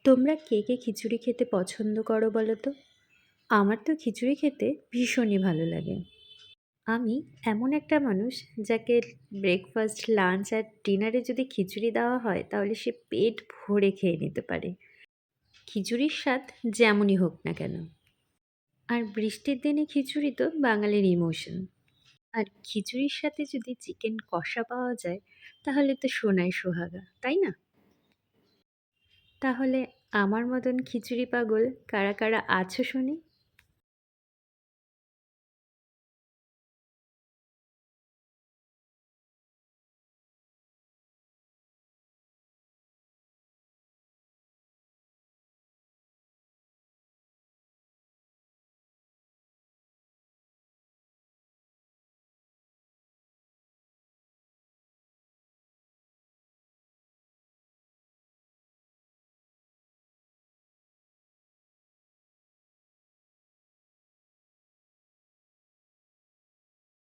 তোমরা কে কে খিচুড়ি খেতে পছন্দ করো বলো তো? আমার তো খিচুড়ি খেতে ভীষণই ভালো লাগে। আমি এমন একটা মানুষ যাকে ব্রেকফাস্ট, লাঞ্চ আর ডিনারে যদি খিচুড়ি দেওয়া হয় তাহলে সে পেট ভরে খেয়ে নিতে পারে। খিচুড়ির স্বাদ যেমনই হোক না কেন। আর বৃষ্টির দিনে খিচুড়ি তো বাঙালির ইমোশন। আর খিচুড়ির সাথে যদি চিকেন কষা পাওয়া যায় তাহলে তো সোনায় সোহাগা, তাই না? তাহলে আমার মতন খিচুড়ি পাগল কারা কারা আছো শুনি?